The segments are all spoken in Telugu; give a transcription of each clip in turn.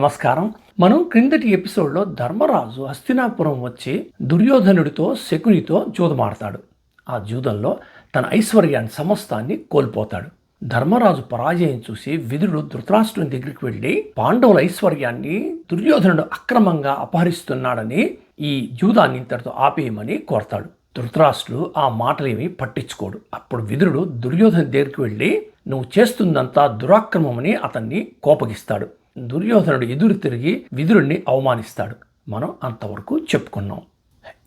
నమస్కారం. మనం క్రిందటి ఎపిసోడ్లో ధర్మరాజు హస్తినాపురం వచ్చి దుర్యోధనుడితో శకునితో జూదమాడతాడు. ఆ జూదంలో తన ఐశ్వర్యాన్ని సమస్తాన్ని కోల్పోతాడు. ధర్మరాజు పరాజయం చూసి విదురుడు ధృతరాష్ట్రుని దగ్గరికి వెళ్ళి పాండవుల ఐశ్వర్యాన్ని దుర్యోధనుడు అక్రమంగా అపహరిస్తున్నాడని ఈ జూదాన్ని ఇంతటితో ఆపేయమని కోరతాడు. ధృతరాష్ట్రుడు ఆ మాటలేమీ పట్టించుకోడు. అప్పుడు విదురుడు దుర్యోధను దగ్గరికి వెళ్ళి నువ్వు చేస్తుందంతా దురాక్రమమని అతన్ని కోపగిస్తాడు. దుర్యోధనుడు ఎదురు తిరిగి విదురుణ్ణి అవమానిస్తాడు. మనం అంతవరకు చెప్పుకున్నాం.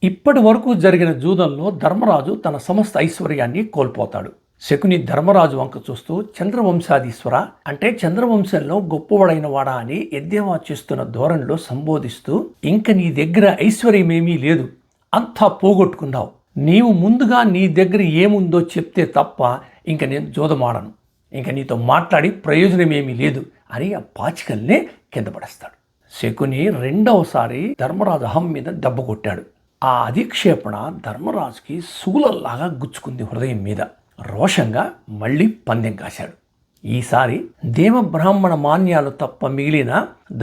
ఇప్పటి వరకు జరిగిన జూదంలో ధర్మరాజు తన సమస్త ఐశ్వర్యాన్ని కోల్పోతాడు. శకుని ధర్మరాజు వంక చూస్తూ చంద్రవంశాధీశ్వర అంటే చంద్రవంశంలో గొప్పవాడైన వాడా అని ఎద్దేవా చేస్తున్న ధోరణిలో సంబోధిస్తూ ఇంక నీ దగ్గర ఐశ్వర్యమేమీ లేదు, అంతా పోగొట్టుకున్నావు. నీవు ముందుగా నీ దగ్గర ఏముందో చెప్తే తప్ప ఇంక నేను జూదమాడను, ఇంక నీతో మాట్లాడి ప్రయోజనమేమీ లేదు అని ఆ పాచికల్నే కింద పడేస్తాడు. శకుని రెండవసారి ధర్మరాజు అహం మీద దెబ్బ కొట్టాడు. ఆ అధిక్షేపణ ధర్మరాజుకి శూలల్లాగా గుచ్చుకుంది హృదయం మీద. రోషంగా మళ్ళీ పందెం కాశాడు. ఈసారి దేవ బ్రాహ్మణ మాన్యాలు తప్ప మిగిలిన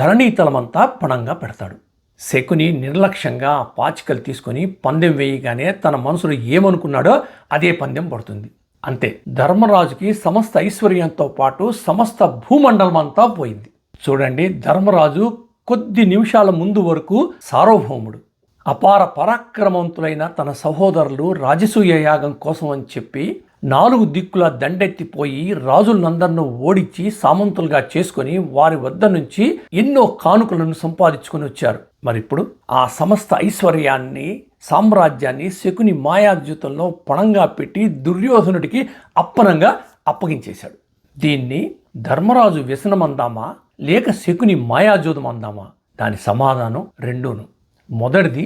ధరణీతలమంతా పణంగా పెడతాడు. శకుని నిర్లక్ష్యంగా ఆ పాచికలు తీసుకొని పందెం వేయగానే తన మనసులో ఏమనుకున్నాడో అదే పందెం పడుతుంది. అంతే, ధర్మరాజుకి సమస్త ఐశ్వర్యంతో పాటు సమస్త భూమండలం అంతా పోయింది. చూడండి, ధర్మరాజు కొద్ది నిమిషాల ముందు వరకు సార్వభౌముడు, అపార పరాక్రమవంతులైన తన సహోదరులు రాజసూయ యాగం కోసం అని చెప్పి 4 దిక్కుల దండెత్తిపోయి రాజులందరినూ ఓడించి సామంతులుగా చేసుకొని వారి వద్ద నుంచి ఎన్నో కానుకలను సంపాదించుకొని వచ్చారు. మరిప్పుడు ఆ సమస్త ఐశ్వర్యాన్ని సామ్రాజ్యాన్ని శకుని మాయాద్యూతంలో పణంగా పెట్టి దుర్యోధనుడికి అప్పనంగా అప్పగించేశాడు. దీన్ని ధర్మరాజు వ్యసనమందామా లేక శకుని మాయాజూదం అందామా? దాని సమాధానం రెండూను. మొదటిది,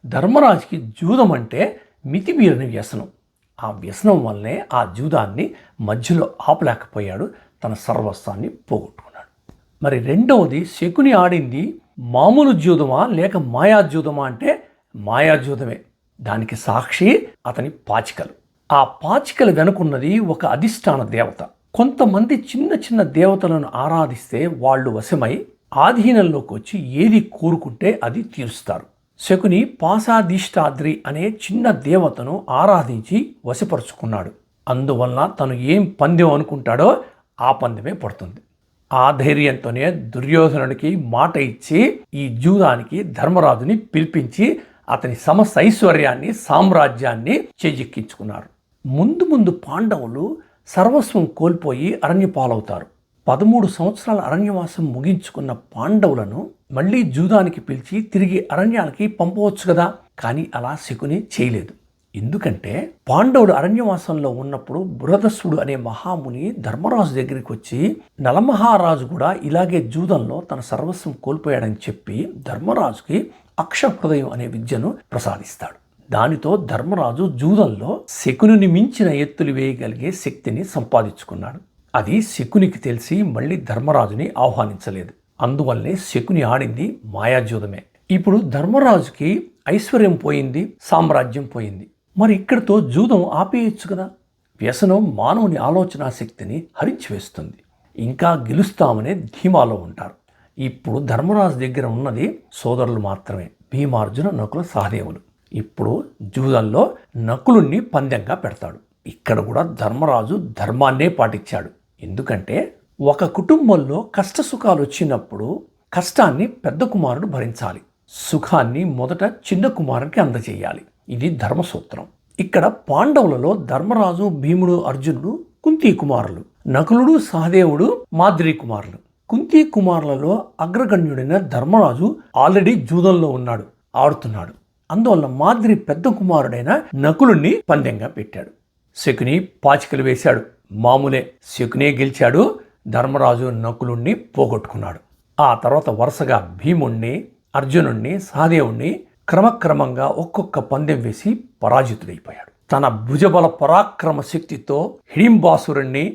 ధర్మరాజుకి జూదం అంటే మితిమీరిన వ్యసనం. ఆ వ్యసనం వల్లనే ఆ జూదాన్ని మధ్యలో ఆపలేకపోయాడు, తన సర్వస్వాన్ని పోగొట్టుకున్నాడు. మరి రెండవది, శకుని ఆడింది మామూలు జూదమా లేక మాయాజూదమా అంటే మాయాజూదమే. దానికి సాక్షి అతని పాచికలు. ఆ పాచికలు వెనుకున్నది ఒక అధిష్టాన దేవత. కొంతమంది చిన్న చిన్న దేవతలను ఆరాధిస్తే వాళ్ళు వశమై ఆధీనంలోకి వచ్చి ఏది కోరుకుంటే అది తీరుస్తారు. శకుని పాశాధిష్టాద్రి అనే చిన్న దేవతను ఆరాధించి వశపరుచుకున్నాడు. అందువలన తను ఏం పందెం అనుకుంటాడో ఆ పందెమే పడుతుంది. ఆ ధైర్యంతోనే దుర్యోధనుడికి మాట ఇచ్చి ఈ జూదానికి ధర్మరాజుని పిలిపించి అతని సమస్త ఐశ్వర్యాన్ని సామ్రాజ్యాన్ని చేజిక్కించుకున్నారు. ముందు ముందు పాండవులు సర్వస్వం కోల్పోయి అరణ్యపాలవుతారు. 13 సంవత్సరాల అరణ్యవాసం ముగించుకున్న పాండవులను మళ్ళీ జూదానికి పిలిచి తిరిగి అరణ్యానికి పంపవచ్చు కదా, కానీ అలా శకుని చేయలేదు. ఎందుకంటే పాండవుడు అరణ్యవాసంలో ఉన్నప్పుడు బృహదస్సుడు అనే మహాముని ధర్మరాజు దగ్గరికి వచ్చి నలమహారాజు కూడా ఇలాగే జూదంలో తన సర్వస్వం కోల్పోయాడని చెప్పి ధర్మరాజుకి అక్షహృదయం అనే విద్యను ప్రసాదిస్తాడు. దానితో ధర్మరాజు జూదంలో శకునిని మించిన ఎత్తులు వేయగలిగే శక్తిని సంపాదించుకున్నాడు. అది శకునికి తెలిసి మళ్ళీ ధర్మరాజుని ఆహ్వానించలేదు. అందువల్లే శకుని ఆడింది మాయాజూదమే. ఇప్పుడు ధర్మరాజుకి ఐశ్వర్యం పోయింది, సామ్రాజ్యం పోయింది. మరి ఇక్కడితో జూదం ఆపేయచ్చు కదా. వ్యసనం మానవుని ఆలోచన శక్తిని హరించివేస్తుంది. ఇంకా గెలుస్తామనే ధీమాలో ఉంటారు. ఇప్పుడు ధర్మరాజు దగ్గర ఉన్నది సోదరులు మాత్రమే, భీమార్జున, నకుల, సహదేవులు. ఇప్పుడు జూదంలో నకులుణ్ణి పందెంగా పెడతాడు. ఇక్కడ కూడా ధర్మరాజు ధర్మాన్నే పాటించాడు. ఎందుకంటే ఒక కుటుంబంలో కష్టసుఖాలు వచ్చినప్పుడు కష్టాన్ని పెద్ద కుమారుడు భరించాలి, సుఖాన్ని మొదట చిన్న కుమారుడికి అందజేయాలి. ఇది ధర్మసూత్రం. ఇక్కడ పాండవులలో ధర్మరాజు, భీముడు, అర్జునుడు కుంతీ కుమారులు, నకులుడు, సహదేవుడు మాద్రీ కుమారులు. కుంతీ కుమారులలో అగ్రగణ్యుడైన ధర్మరాజు ఆల్రెడీ జూదంలో ఉన్నాడు, ఆడుతున్నాడు. అందువల్ల మాద్రి పెద్ద కుమారుడైన నకులుణ్ణి పందెంగా పెట్టాడు. శకుని పాచికలు వేశాడు, మామూలే. శకునే గెలిచాడు. ధర్మరాజు నకులుణ్ణి పోగొట్టుకున్నాడు. ఆ తర్వాత వరుసగా భీముణ్ణి, అర్జునుణ్ణి, సహదేవుణ్ణి క్రమక్రమంగా ఒక్కొక్క పందెం వేసి పరాజితుడైపోయాడు. తన భుజబల పరాక్రమ శక్తితో హిడింబాసురుణ్ణి,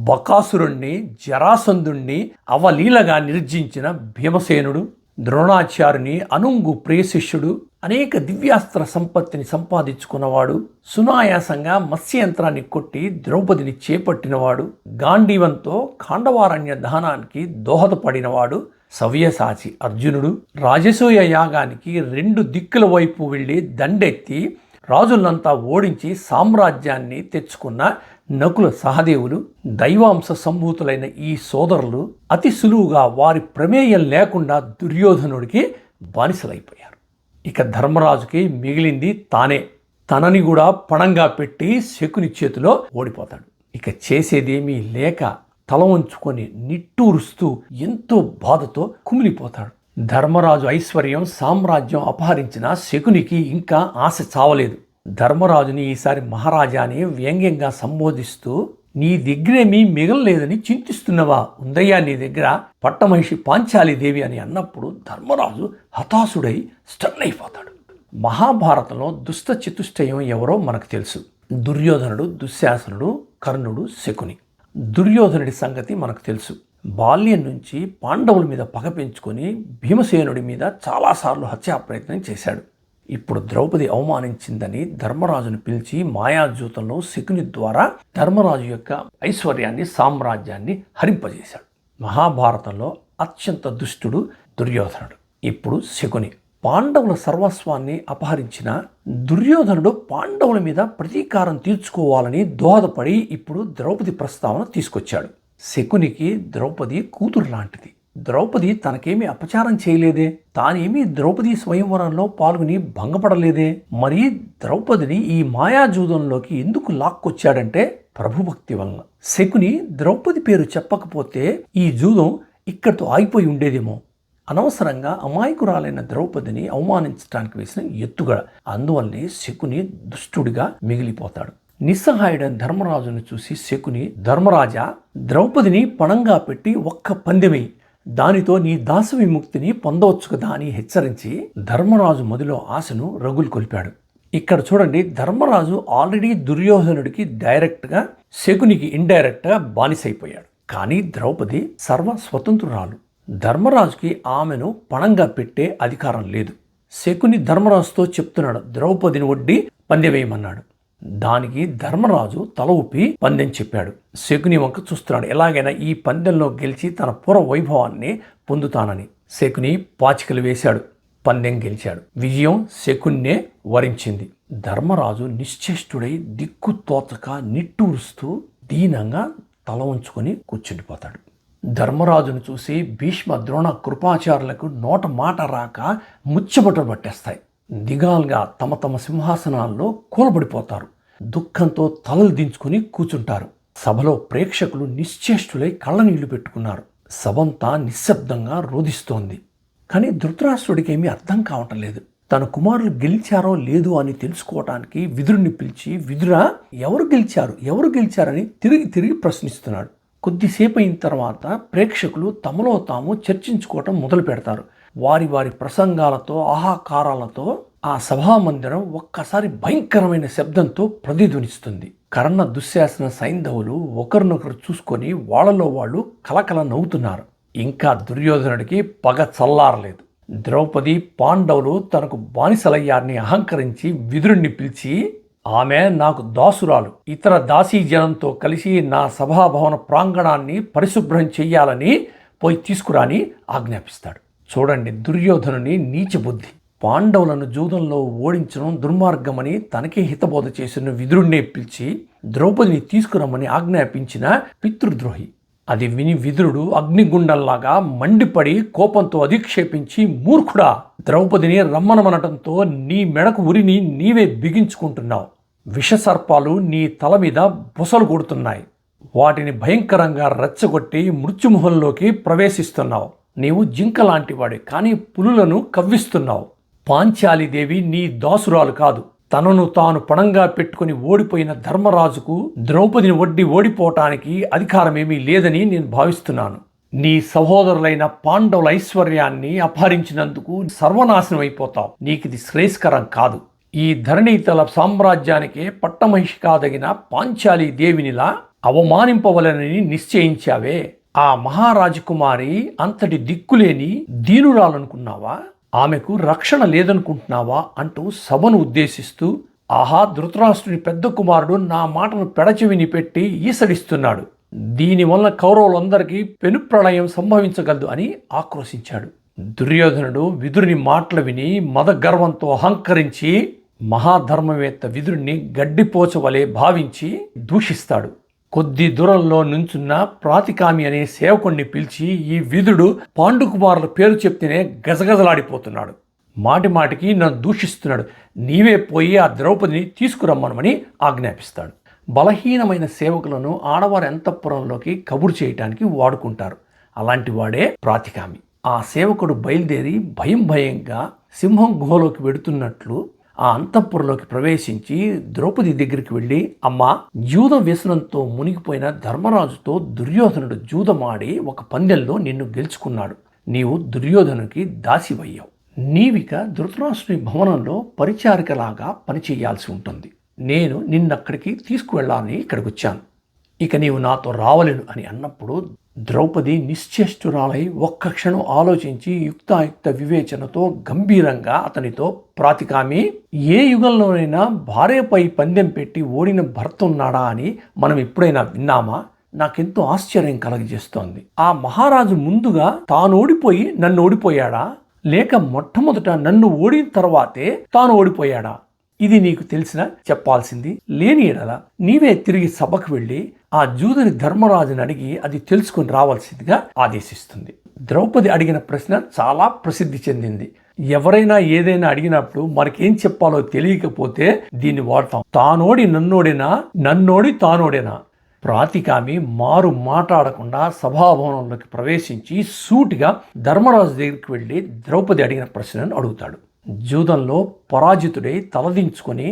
బకాసురుణ్ణి, జరాసంధుణ్ణి అవలీలగా నిర్జించిన భీమసేనుడు, ద్రోణాచార్యుని అనుంగు ప్రియశిష్యుడు, అనేక దివ్యాస్త్ర సంపత్తిని సంపాదించుకున్నవాడు, సునాయాసంగా మత్స్యయంత్రాన్ని కొట్టి ద్రౌపదిని చేపట్టినవాడు, గాంధీవంతో ఖాండవారణ్య దహనానికి దోహదపడినవాడు, సవ్యసాచి అర్జునుడు, రాజసూయ యాగానికి 2 దిక్కుల వైపు వెళ్ళి దండెత్తి రాజులంతా ఓడించి సామ్రాజ్యాన్ని తెచ్చుకున్న నకుల సహదేవులు, దైవాంశ సంభూతులైన ఈ సోదరులు అతి సులువుగా వారి ప్రమేయం లేకుండా దుర్యోధనుడికి బానిసలైపోయారు. ఇక ధర్మరాజుకి మిగిలింది తానే. తనని కూడా పణంగా పెట్టి శకుని చేతిలో ఓడిపోతాడు. ఇక చేసేదేమీ లేక తల వంచుకొని నిట్టూరుస్తూ ఎంతో బాధతో కుమిలిపోతాడు. ధర్మరాజు ఐశ్వర్యం సామ్రాజ్యం అపహరించిన శకునికి ఇంకా ఆశ చావలేదు. ధర్మరాజుని ఈసారి మహారాజా అని వ్యంగ్యంగా సంబోధిస్తూ, నీ దగ్గరేమీ మిగలలేదని చింతిస్తున్నవా? ఉందయ్యా నీ దగ్గర పట్టమహిషి పాంచాలీదేవి అని అన్నప్పుడు ధర్మరాజు హతాశుడై స్టన్ అయిపోతాడు. మహాభారతంలో దుష్ట చతుష్టయం ఎవరో మనకు తెలుసు. దుర్యోధనుడు, దుశ్శాసనుడు, కర్ణుడు, శకుని. దుర్యోధనుడి సంగతి మనకు తెలుసు. బాల్యం నుంచి పాండవుల మీద పగ పెంచుకొని భీమసేనుడి మీద చాలాసార్లు హత్యా ప్రయత్నం చేశాడు. ఇప్పుడు ద్రౌపది అవమానించిందని ధర్మరాజును పిలిచి మాయాజూతంలో శకుని ద్వారా ధర్మరాజు యొక్క ఐశ్వర్యాన్ని సామ్రాజ్యాన్ని హరింపజేశాడు. మహాభారతంలో అత్యంత దుష్టుడు దుర్యోధనుడు. ఇప్పుడు శకుని. పాండవుల సర్వస్వాన్ని అపహరించిన దుర్యోధనుడు పాండవుల మీద ప్రతీకారం తీర్చుకోవాలని దోహదపడి ఇప్పుడు ద్రౌపది ప్రస్తావన తీసుకొచ్చాడు. శకునికి ద్రౌపది కూతురు లాంటిది. ద్రౌపది తనకేమీ అపచారం చేయలేదే, తానేమీ ద్రౌపది స్వయంవరంలో పాల్గొని భంగపడలేదే. మరి ద్రౌపదిని ఈ మాయాజూదంలోకి ఎందుకు లాక్కొచ్చాడంటే ప్రభుభక్తి వలన. శకుని ద్రౌపది పేరు చెప్పకపోతే ఈ జూదం ఇక్కడితో ఆగిపోయి ఉండేదేమో. అనవసరంగా అమాయకురాలైన ద్రౌపదిని అవమానించడానికి వేసిన ఎత్తుగడ. అందువల్లే శకుని దుష్టుడిగా మిగిలిపోతాడు. నిస్సహాయుడైన ధర్మరాజును చూసి శకుని, ధర్మరాజా, ద్రౌపదిని పణంగా పెట్టి ఒక్క పందెమై దానితో నీ దాస విముక్తిని పొందవచ్చు కదా అని హెచ్చరించి ధర్మరాజు మదిలో ఆశను రగులు కొలిపాడు. ఇక్కడ చూడండి, ధర్మరాజు ఆల్రెడీ దుర్యోధనుడికి డైరెక్ట్గా, శకునికి ఇండైరెక్ట్గా బానిసైపోయాడు. కానీ ద్రౌపది సర్వ స్వతంత్రురాలు. ధర్మరాజుకి ఆమెను పణంగా పెట్టే అధికారం లేదు. శకుని ధర్మరాజుతో చెప్తున్నాడు, ద్రౌపదిని ఒడ్డి పందెవేయమన్నాడు. దానికి ధర్మరాజు తల ఊపి పందెం చెప్పాడు. శకుని వంక చూస్తున్నాడు, ఎలాగైనా ఈ పందెంలో గెలిచి తన పూర్వ వైభవాన్ని పొందుతానని. శకుని పాచికలు వేశాడు, పందెం గెలిచాడు. విజయం శకున్నే వరించింది. ధర్మరాజు నిశ్చేష్టుడై దిక్కు తోచక నిట్టూరుస్తూ దీనంగా తల ఉంచుకొని కూర్చుండిపోతాడు. ధర్మరాజును చూసి భీష్మ, ద్రోణ, కృపాచార్యులకు నోట మాట రాక ముచ్చబట్టలు పట్టేస్తాయి. దిగాలుగా తమ తమ సింహాసనాల్లో కూలబడిపోతారు. దుఃఖంతో తలలు దించుకుని కూర్చుంటారు. సభలో ప్రేక్షకులు నిశ్చేష్టులై కళ్ళనీళ్లు పెట్టుకున్నారు. సభంతా నిశ్శబ్దంగా రోధిస్తోంది. కానీ ధృతరాష్ట్రుడికి ఏమీ అర్థం కావటం లేదు. తన కుమారులు గెలిచారో లేదో అని తెలుసుకోవటానికి విదురుని పిలిచి, విదురా, ఎవరు గెలిచారని తిరిగి ప్రశ్నిస్తున్నాడు. కొద్దిసేపు అయిన తర్వాత ప్రేక్షకులు తమలో తాము చర్చించుకోవటం మొదలు పెడతారు. వారి ప్రసంగాలతో, ఆహాకారాలతో ఆ సభామందిరం ఒక్కసారి భయంకరమైన శబ్దంతో ప్రతిధ్వనిస్తుంది. కర్ణ, దుశ్శాసన, సైంధవులు ఒకరినొకరు చూసుకొని వాళ్ళలో వాళ్ళు కలకల నవ్వుతున్నారు. ఇంకా దుర్యోధనుడికి పగ చల్లారలేదు. ద్రౌపది, పాండవులు తనకు బానిసలయ్యారని అహంకరించి విదురుణ్ణి పిలిచి, ఆమె నాకు దాసురాలు, ఇతర దాసీ జనంతో కలిసి నా సభాభవన ప్రాంగణాన్ని పరిశుభ్రం చెయ్యాలని పోయి తీసుకురాని ఆజ్ఞాపిస్తాడు. చూడండి దుర్యోధనుని నీచబుద్ధి. పాండవులను జూదంలో ఓడించడం దుర్మార్గమని తనకే హితబోధ చేసిన విదురుణ్ణే పిలిచి ద్రౌపదిని తీసుకురమ్మని ఆజ్ఞాపించిన పితృద్రోహి. అది విని విదురుడు అగ్నిగుండంలాగా మండిపడి కోపంతో అధిక్షేపించి, మూర్ఖుడా, ద్రౌపదిని రమ్మనమనటంతో నీ మెడకు ఉరిని నీవే బిగించుకుంటున్నావు. విషసర్పాలు నీ తల మీద బుసలు కొడుతున్నాయి. వాటిని భయంకరంగా రెచ్చగొట్టి మృత్యుముహంలోకి ప్రవేశిస్తున్నావు. నీవు జింక లాంటివాడే, కానీ పులులను కవ్విస్తున్నావు. పాంచాలీదేవి నీ దాసురాలు కాదు. తనను తాను పణంగా పెట్టుకుని ఓడిపోయిన ధర్మరాజుకు ద్రౌపదిని ఒడ్డి ఓడిపోవటానికి అధికారమేమీ లేదని నేను భావిస్తున్నాను. నీ సహోదరులైన పాండవుల ఐశ్వర్యాన్ని అపహరించినందుకు సర్వనాశనం అయిపోతావు. నీకిది శ్రేయస్కరం కాదు. ఈ ధరణీతల సామ్రాజ్యానికే పట్టమహిషి కాదగిన పాంచాలీ దేవినిలా అవమానింపవలనని నిశ్చయించావే. ఆ మహారాజకుమారి అంతటి దిక్కులేని దీనురాలనుకున్నావా? ఆమెకు రక్షణ లేదనుకుంటున్నావా అంటూ సభను ఉద్దేశిస్తూ, ఆహా, ధృతరాష్ట్రుని పెద్ద కుమారుడు నా మాటను పెడచెవిని పెట్టి ఈసడిస్తున్నాడు, దీనివల్ల కౌరవులందరికీ పెనుప్రళయం సంభవించగలదు అని ఆక్రోశించాడు. దుర్యోధనుడు విదురుని మాటలు విని మదగర్వంతో అహంకరించి మహాధర్మవేత్త విదురుణ్ణి గడ్డిపోచవలే భావించి దూషిస్తాడు. కొద్ది దూరంలో నుంచున్న ప్రాతికామి అనే సేవకుణ్ణి పిలిచి, ఈ విదుడు పాండుకుమారుల పేరు చెప్తేనే గజగజలాడిపోతున్నాడు, మాటిమాటికి నన్ను దూషిస్తున్నాడు, నీవే పోయి ఆ ద్రౌపదిని తీసుకురమ్మనమని ఆజ్ఞాపిస్తాడు. బలహీనమైన సేవకులను ఆడవారి అంతఃపురంలోకి కబురు చేయటానికి వాడుకుంటారు. అలాంటి వాడే ప్రాతికామి. ఆ సేవకుడు బయలుదేరి భయంగా సింహం గుహలోకి వెడుతున్నట్లు ఆ అంతఃపురంలోకి ప్రవేశించి ద్రౌపది దగ్గరికి వెళ్ళి, అమ్మా, జూద వ్యసనంతో మునిగిపోయిన ధర్మరాజుతో దుర్యోధనుడు జూదమాడి ఒక పందెంలో నిన్ను గెలుచుకున్నాడు. నీవు దుర్యోధనునికి దాసివయ్యావు. నీవిక ధృతరాష్ట్రుని భవనంలో పరిచారికలాగా పనిచేయాల్సి ఉంటుంది. నేను నిన్నక్కడికి తీసుకువెళ్ళాలని ఇక్కడికి వచ్చాను. ఇక నీవు నాతో రావలేను అని అన్నప్పుడు ద్రౌపది నిశ్చేష్టురాలై ఒక్క క్షణం ఆలోచించి యుక్తాయుక్త వివేచనతో గంభీరంగా అతనితో, ప్రాతికామి, ఏ యుగంలోనైనా భార్యపై పందెం పెట్టి ఓడిన భర్త ఉన్నాడా అని మనం ఎప్పుడైనా విన్నామా? నాకెంతో ఆశ్చర్యం కలగజేస్తోంది. ఆ మహారాజు ముందుగా తాను ఓడిపోయి నన్ను ఓడిపోయాడా, లేక మొట్టమొదట నన్ను ఓడిన తర్వాతే తాను ఓడిపోయాడా? ఇది నీకు తెలిసినా చెప్పాల్సింది, లేని ఎడల నీవే తిరిగి సభకు వెళ్ళి ఆ జూదని ధర్మరాజుని అడిగి అది తెలుసుకుని రావాల్సిందిగా ఆదేశిస్తుంది. ద్రౌపది అడిగిన ప్రశ్న చాలా ప్రసిద్ధి చెందింది. ఎవరైనా ఏదైనా అడిగినప్పుడు మనకేం చెప్పాలో తెలియకపోతే దీన్ని వాడతాం. తానోడి నన్నోడేనా, నన్నోడి తానోడేనా. ప్రాతికామి మారు మాట్లాడకుండా సభాభవనంలోకి ప్రవేశించి సూటిగా ధర్మరాజు దగ్గరికి వెళ్ళి ద్రౌపది అడిగిన ప్రశ్నను అడుగుతాడు. జూదంలో పరాజితుడై తలదించుకొని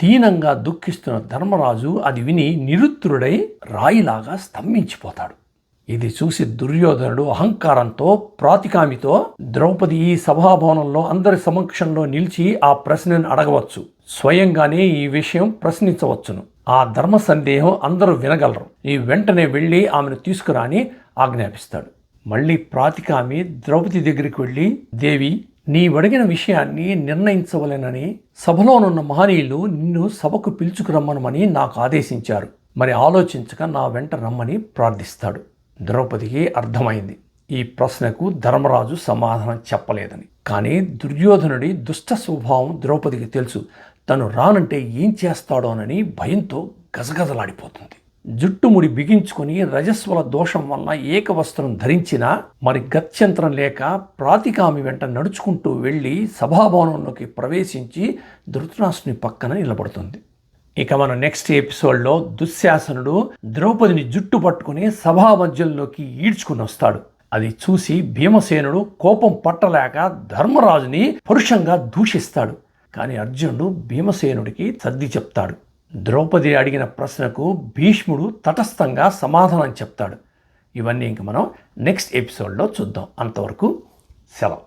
దీనంగా దుఃఖిస్తున్న ధర్మరాజు అది విని నిరుత్తరుడై రాయిలాగా స్తంభించిపోతాడు. ఇది చూసి దుర్యోధనుడు అహంకారంతో ప్రాతికామితో, ద్రౌపది ఈ సభాభవనంలో అందరి సమక్షంలో నిలిచి ఆ ప్రశ్నను అడగవచ్చు, స్వయంగానే ఈ విషయం ప్రశ్నించవచ్చును, ఆ ధర్మ సందేహం అందరూ వినగలరు, ఈ వెంటనే వెళ్ళి ఆమెను తీసుకురాని ఆజ్ఞాపిస్తాడు. మళ్ళీ ప్రాతికామి ద్రౌపది దగ్గరికి వెళ్ళి, దేవి, నీవడిగిన విషయాన్ని నిర్ణయించవలెనని సభలోనున్న మహనీయులు నిన్ను సభకు పిలుచుకురమ్మనమని నాకు ఆదేశించారు. మరి ఆలోచించక నా వెంట రమ్మని ప్రార్థిస్తాడు. ద్రౌపదికి అర్థమైంది ఈ ప్రశ్నకు ధర్మరాజు సమాధానం చెప్పలేదని. కానీ దుర్యోధనుడి దుష్ట స్వభావం ద్రౌపదికి తెలుసు. తను రానంటే ఏం చేస్తాడోనని భయంతో గజగజలాడిపోతుంది. జుట్టుముడి బిగించుకొని రజస్వల దోషం వల్ల ఏకవస్త్రం ధరించినా మరి గత్యంతరం లేక ప్రాతికామి వెంట నడుచుకుంటూ వెళ్ళి సభాభవనంలోకి ప్రవేశించి ధృతరాష్ట్రుని పక్కన నిలబడుతుంది. ఇక మన నెక్స్ట్ ఎపిసోడ్లో దుశ్శాసనుడు ద్రౌపదిని జుట్టు పట్టుకుని సభా మధ్యంలోకి ఈడ్చుకుని వస్తాడు. అది చూసి భీమసేనుడు కోపం పట్టలేక ధర్మరాజుని పరుషంగా దూషిస్తాడు. కానీ అర్జునుడు భీమసేనుడికి సర్ది చెప్తాడు. ద్రౌపది అడిగిన ప్రశ్నకు భీష్ముడు తటస్థంగా సమాధానం చెప్తాడు. ఇవన్నీ ఇంక మనం నెక్స్ట్ ఎపిసోడ్లో చూద్దాం. అంతవరకు సెలవు.